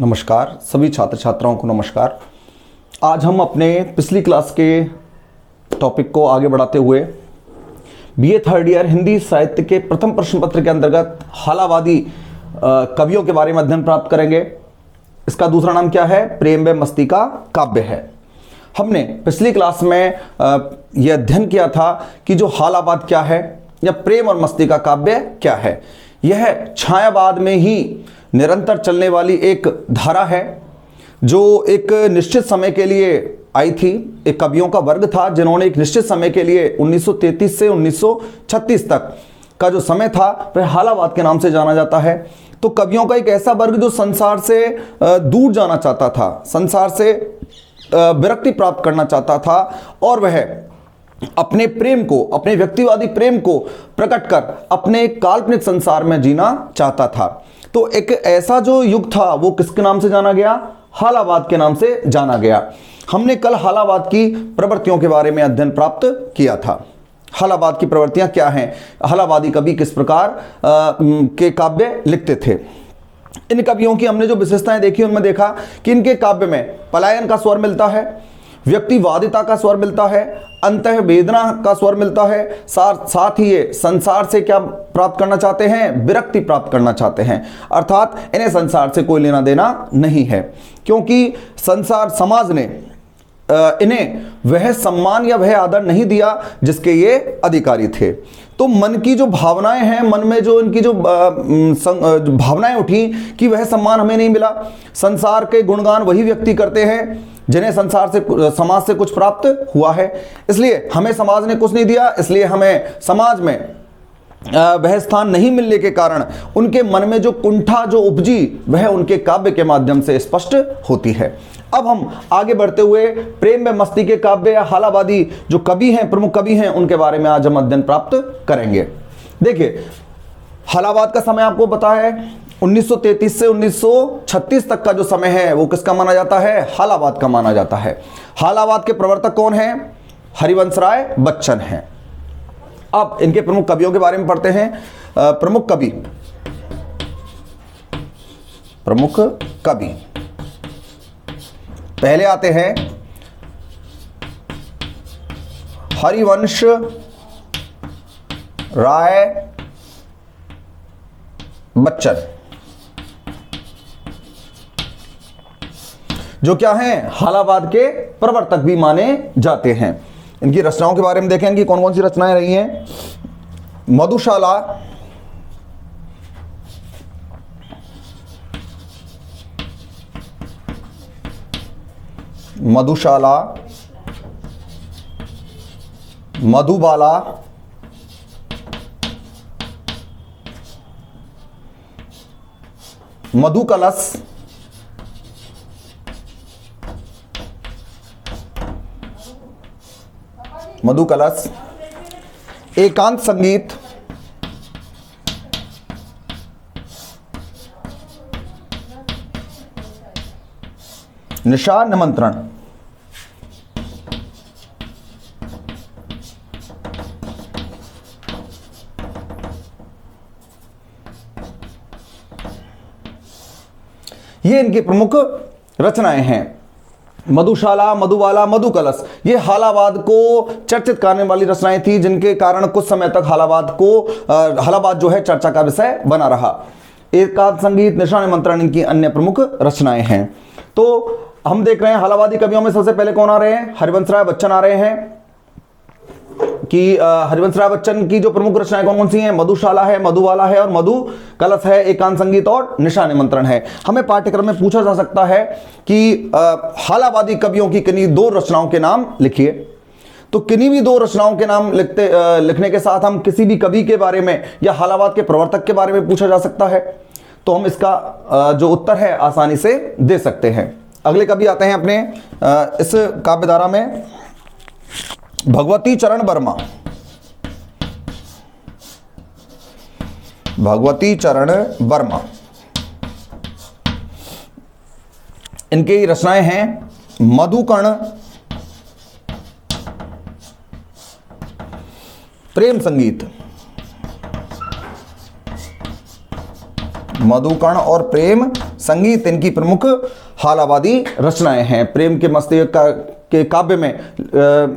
नमस्कार सभी छात्र छात्राओं को नमस्कार। आज हम अपने पिछली क्लास के टॉपिक को आगे बढ़ाते हुए बीए थर्ड ईयर हिंदी साहित्य के प्रथम प्रश्न पत्र के अंतर्गत हालावादी कवियों के बारे में अध्ययन प्राप्त करेंगे। इसका दूसरा नाम क्या है? प्रेम व मस्ती का काव्य है। हमने पिछली क्लास में यह अध्ययन किया था कि जो हालावाद क्या है या प्रेम और मस्ती का काव्य क्या है। यह छायावाद में ही निरंतर चलने वाली एक धारा है जो एक निश्चित समय के लिए आई थी। एक कवियों का वर्ग था जिन्होंने एक निश्चित समय के लिए 1933 से 1936 तक का जो समय था वह हालावाद के नाम से जाना जाता है। तो कवियों का एक ऐसा वर्ग जो संसार से दूर जाना चाहता था, संसार से विरक्ति प्राप्त करना चाहता था और वह अपने प्रेम को, अपने व्यक्तिवादी प्रेम को प्रकट कर अपने काल्पनिक संसार में जीना चाहता था। तो एक ऐसा जो युग था वो किसके नाम से जाना गया? हालावाद के नाम से जाना गया। हमने कल हालावाद की प्रवृत्तियों के बारे में अध्ययन प्राप्त किया था। हालावाद की प्रवृत्तियां क्या हैं, हालावादी कवि किस प्रकार के काव्य लिखते थे। इन कवियों की हमने जो विशेषताएं देखी उनमें देखा कि इनके काव्य में पलायन का स्वर मिलता है, व्यक्तिवादिता का स्वर मिलता है, अंतः वेदना का स्वर मिलता है, साथ ही ये संसार से क्या प्राप्त करना चाहते हैं? विरक्ति प्राप्त करना चाहते हैं। अर्थात इन्हें संसार से कोई लेना देना नहीं है, क्योंकि संसार समाज ने इन्हें वह सम्मान या वह आदर नहीं दिया जिसके ये अधिकारी थे। तो मन की जो भावनाएं हैं, मन में जो इनकी जो भावनाएं उठी कि वह सम्मान हमें नहीं मिला। संसार के गुणगान वही व्यक्ति करते हैं जिन्हें संसार से, समाज से कुछ प्राप्त हुआ है, इसलिए हमें समाज ने कुछ नहीं दिया, इसलिए हमें समाज में वह स्थान नहीं मिलने के कारण उनके मन में जो कुंठा जो उपजी वह उनके काव्य के माध्यम से स्पष्ट होती है। अब हम आगे बढ़ते हुए प्रेम में मस्ती के काव्य या हालावादी जो कवि हैं, प्रमुख कवि हैं, उनके बारे में आज हम अध्ययन प्राप्त करेंगे। देखिए, हालावाद का समय आपको पता है 1933 से 1936 तक का जो समय है वो किसका माना जाता है? हालावाद का माना जाता है। हालावाद के प्रवर्तक कौन हैं? हरिवंश राय बच्चन हैं। अब इनके प्रमुख कवियों के बारे में पढ़ते हैं। प्रमुख कवि पहले आते हैं हरिवंश राय बच्चन, जो क्या हैं? हालावाद के प्रवर्तक भी माने जाते हैं। इनकी रचनाओं के बारे में देखें, इनकी कौन कौन सी रचनाएं रही हैं। मधुशाला, मधुबाला, मधुकलश, एकांत संगीत, निशा निमंत्रण। ये इनकी प्रमुख रचनाएं हैं। मधुशाला, मधुबाला, मधुकलश, ये हालावाद को चर्चित करने वाली रचनाएं थी जिनके कारण कुछ समय तक हालावाद जो है चर्चा का विषय बना रहा। एकांत संगीत, निशा निमंत्रण इनकी अन्य प्रमुख रचनाएं हैं। तो हम देख रहे हैं हालावादी कवियों में सबसे पहले कौन आ रहे हैं? हरिवंश राय बच्चन आ रहे हैं। कि हरिवंश राय बच्चन की जो प्रमुख रचनाएं कौन कौन सी हैं? मधुशाला है, मधुबाला है और मधुकलश है, एकांत संगीत और निशा निमंत्रण है। हमें पाठ्यक्रम में पूछा जा सकता है कि हालावादी कवियों की किन्हीं दो रचनाओं के नाम लिखिए। तो किन्हीं भी दो रचनाओं के नाम लिखने के साथ हम किसी भी कवि के बारे में या हालावाद के प्रवर्तक के बारे में पूछा जा सकता है, तो हम इसका जो उत्तर है आसानी से दे सकते हैं। अगले कवि आते हैं अपने इस काव्यधारा में, भगवती चरण वर्मा। इनकी रचनाएं हैं मधुकर्ण, प्रेम संगीत, मधुकर्ण और प्रेम संगीत इनकी प्रमुख हालावादी रचनाएं हैं। प्रेम के मस्तिष्क के काव्य में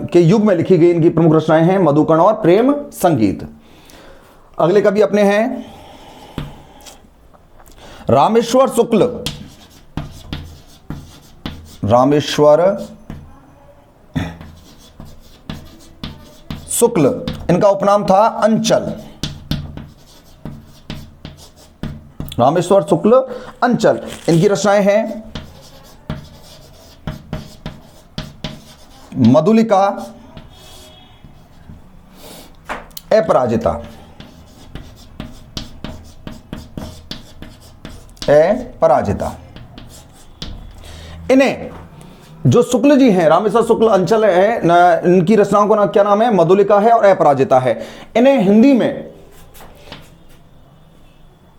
के युग में लिखी गई इनकी प्रमुख रचनाएं हैं मधुकर्ण और प्रेम संगीत। अगले कवि अपने हैं रामेश्वर शुक्ल। रामेश्वर शुक्ल, इनका उपनाम था अंचल। रामेश्वर शुक्ल अंचल, इनकी रचनाएं हैं मधुलिका, अपराजिता। अपराजिता। इन्हें जो शुक्ल जी हैं, रामेश्वर शुक्ल अंचल है, इनकी रचनाओं का क्या नाम है? मधुलिका है और अपराजिता है। इन्हें हिंदी में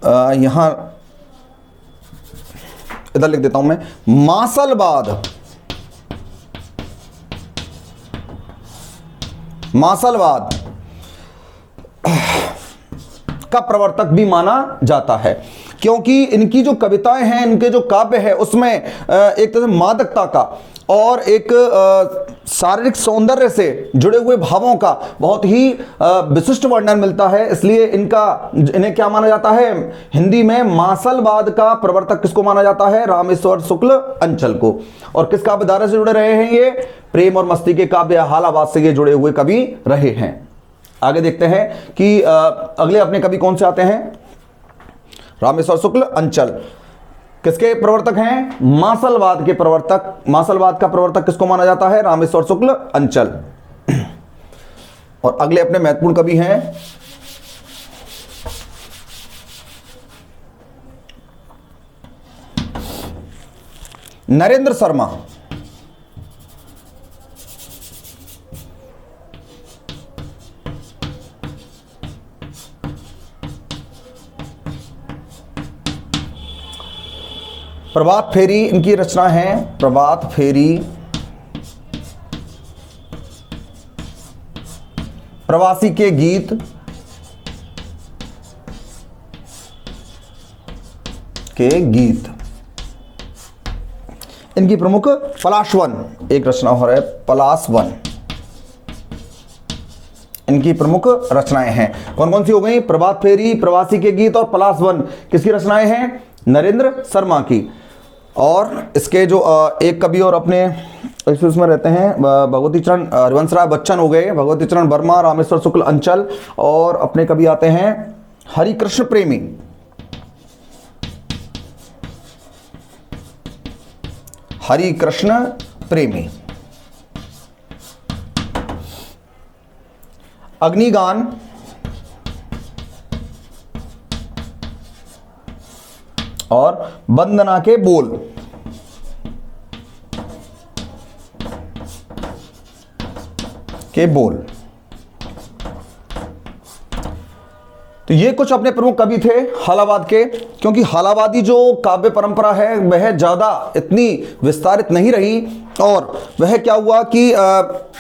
यहां इधर लिख देता हूं मैं, मासलवाद, मासलवाद का प्रवर्तक भी माना जाता है, क्योंकि इनकी जो कविताएं हैं, इनके जो काव्य है, उसमें एक तरह से मादकता का और एक शारीरिक सौंदर्य से जुड़े हुए भावों का बहुत ही विशिष्ट वर्णन मिलता है। इसलिए इन्हें क्या माना जाता है? हिंदी में मासलवाद का प्रवर्तक किसको माना जाता है? रामेश्वर शुक्ल अंचल को। और किस काव्य धारा से जुड़े रहे हैं ये? प्रेम और मस्ती के काव्य हालावाद से ये जुड़े हुए कवि रहे हैं। आगे देखते हैं कि अगले अपने कवि कौन से आते हैं। रामेश्वर शुक्ल अंचल किसके प्रवर्तक हैं? मासलवाद के प्रवर्तक। मासलवाद का प्रवर्तक किसको माना जाता है? रामेश्वर शुक्ल अंचल। और अगले अपने महत्वपूर्ण कवि हैं नरेंद्र शर्मा। प्रभात फेरी इनकी रचना है। प्रभात फेरी, प्रवासी के गीत, इनकी प्रमुख पलाशवन एक रचना हो रहा है, पलाशवन इनकी प्रमुख रचनाएं हैं। कौन कौन सी हो गई? प्रभात फेरी, प्रवासी के गीत और पलाशवन किसकी रचनाएं हैं? नरेंद्र शर्मा की। और इसके जो एक कवि और अपने इसमें रहते हैं भगवती चरण हरिवंश राय बच्चन हो गए, भगवती चरण वर्मा, रामेश्वर शुक्ल अंचल, और अपने कवि आते हैं हरिकृष्ण प्रेमी। हरिकृष्ण प्रेमी। अग्निगान, और वंदना के बोल। तो ये कुछ अपने प्रमुख कवि थे हालावाद के। क्योंकि हालावादी जो काव्य परंपरा है वह ज्यादा इतनी विस्तारित नहीं रही, और वह क्या हुआ कि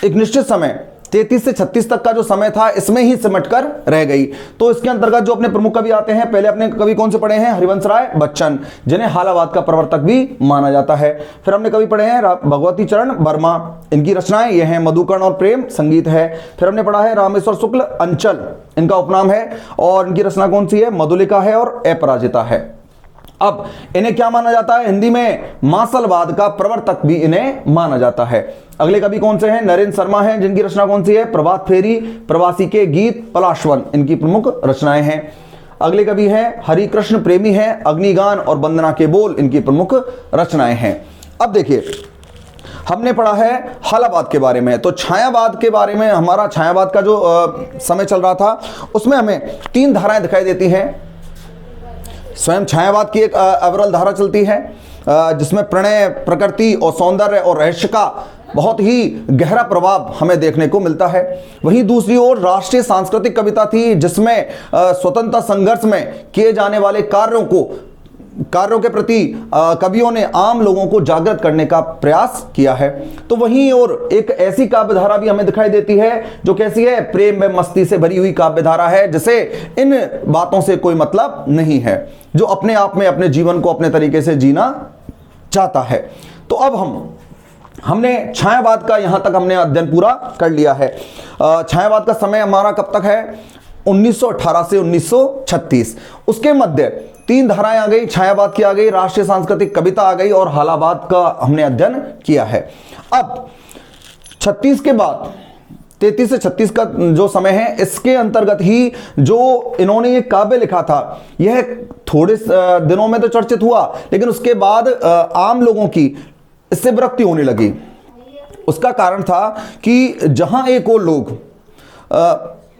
एक निश्चित समय 33 से 36 तक का जो समय था इसमें ही सिमट कर रह गई। तो इसके अंतर्गत जो अपने प्रमुख कवि आते हैं, पहले अपने कवि कौन से पढ़े हैं? हरिवंश राय बच्चन, जिन्हें हालावाद का प्रवर्तक भी माना जाता है। फिर हमने कवि पढ़े हैं भगवती चरण वर्मा, इनकी रचनाएं ये हैं मधुकर्ण और प्रेम संगीत है। फिर हमने पढ़ा है रामेश्वर शुक्ल अंचल, इनका उपनाम है, और इनकी रचना कौन सी है? मधुलिका है और अपराजिता है। अब इन्हें क्या माना जाता है? हिंदी में मासलवाद का प्रवर्तक भी इन्हें माना जाता है। अगले कवि कौन से हैं? नरेंद्र शर्मा हैं, जिनकी रचना कौन सी है? प्रभात फेरी, प्रवासी के गीत, पलाशवन इनकी प्रमुख रचनाएं हैं। अगले कवि हैं हरिकृष्ण प्रेमी हैं, अग्निगान और वंदना के बोल इनकी प्रमुख रचनाएं हैं। अब देखिए, हमने पढ़ा है हालावाद के बारे में, तो छायावाद के बारे में, हमारा छायावाद का जो समय चल रहा था उसमें हमें 3 धाराएं दिखाई देती हैं। स्वयं छायावाद की एक अविरल धारा चलती है, जिसमें प्रणय, प्रकृति और सौंदर्य और रहस्य का बहुत ही गहरा प्रभाव हमें देखने को मिलता है। वहीं दूसरी ओर राष्ट्रीय सांस्कृतिक कविता थी, जिसमें स्वतंत्रता संघर्ष में किए जाने वाले कार्यों को कार्यों के प्रति कवियों ने आम लोगों को जागृत करने का प्रयास किया है। तो वहीं और एक ऐसी काव्य धारा भी हमें दिखाई देती है जो कैसी है, प्रेम में मस्ती से भरी हुई काव्य धारा है, जिसे इन बातों से कोई मतलब नहीं है, जो अपने आप में अपने जीवन को अपने तरीके से जीना चाहता है। तो अब हमने छायावाद का यहां तक हमने अध्ययन पूरा कर लिया है। छायावाद का समय हमारा कब तक है, 1918 से 1936। उसके मध्य 3 धाराएं आ गई, छायावाद की आ गई, राष्ट्रीय सांस्कृतिक कविता आ गई और हालावाद का हमने अध्ययन किया है। अब 36 के बाद 33 से 36 का जो समय है, इसके अंतर्गत ही जो इन्होंने ये काव्य लिखा था, यह थोड़े दिनों में तो चर्चित हुआ, लेकिन उसके बाद आम लोगों की इससे विरक्ति होने लगी। उसका कारण था कि जहां एक और लोग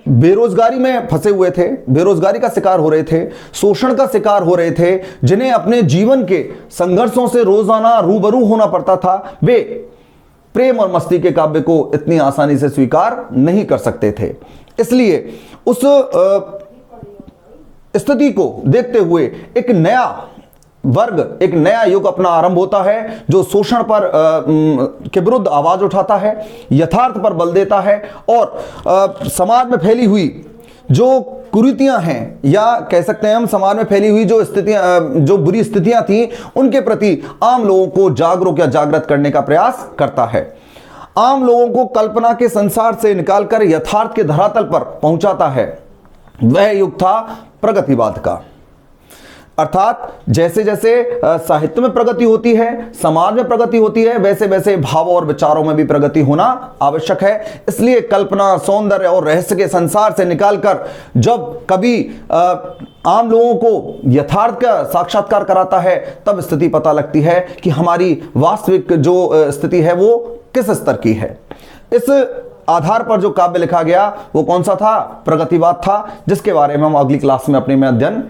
बेरोजगारी में फंसे हुए थे, बेरोजगारी का शिकार हो रहे थे, शोषण का शिकार हो रहे थे, जिन्हें अपने जीवन के संघर्षों से रोजाना रूबरू होना पड़ता था, वे प्रेम और मस्ती के काव्य को इतनी आसानी से स्वीकार नहीं कर सकते थे। इसलिए उस स्थिति को देखते हुए एक नया वर्ग, एक नया युग अपना आरंभ होता है, जो शोषण पर के विरुद्ध आवाज उठाता है, यथार्थ पर बल देता है और समाज में फैली हुई जो कुरीतियां हैं, या कह सकते हैं हम समाज में फैली हुई जो स्थितियां, जो बुरी स्थितियां थी, उनके प्रति आम लोगों को जागरूक या जागृत करने का प्रयास करता है। आम लोगों को कल्पना के संसार से निकालकर यथार्थ के धरातल पर पहुंचाता है। वह युग था प्रगतिवाद का। अर्थात जैसे जैसे साहित्य में प्रगति होती है, समाज में प्रगति होती है, वैसे वैसे भाव और विचारों में भी प्रगति होना आवश्यक है। इसलिए कल्पना, सौंदर्य और रहस्य के संसार से निकालकर जब कभी आम लोगों को यथार्थ का साक्षात्कार कराता है, तब स्थिति पता लगती है कि हमारी वास्तविक जो स्थिति है वो किस स्तर की है। इस आधार पर जो काव्य लिखा गया वो कौन सा था, प्रगतिवाद था, जिसके बारे में हम अगली क्लास में अपने में अध्ययन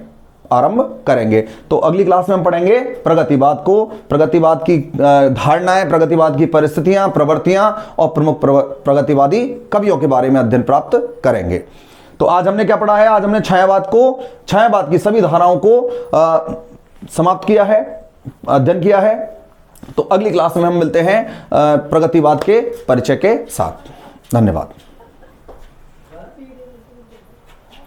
आरंभ करेंगे। तो अगली क्लास में हम पढ़ेंगे प्रगतिवाद को, प्रगतिवाद की धारणाएं, प्रगतिवाद की परिस्थितियां, प्रवृत्तियां और प्रमुख प्रगतिवादी कवियों के बारे में अध्ययन प्राप्त करेंगे। तो आज हमने क्या पढ़ा है, आज हमने छायावाद को, छायावाद की सभी धाराओं को समाप्त किया है, अध्ययन किया है। तो अगली क्लास में हम मिलते हैं प्रगतिवाद के परिचय के साथ। धन्यवाद।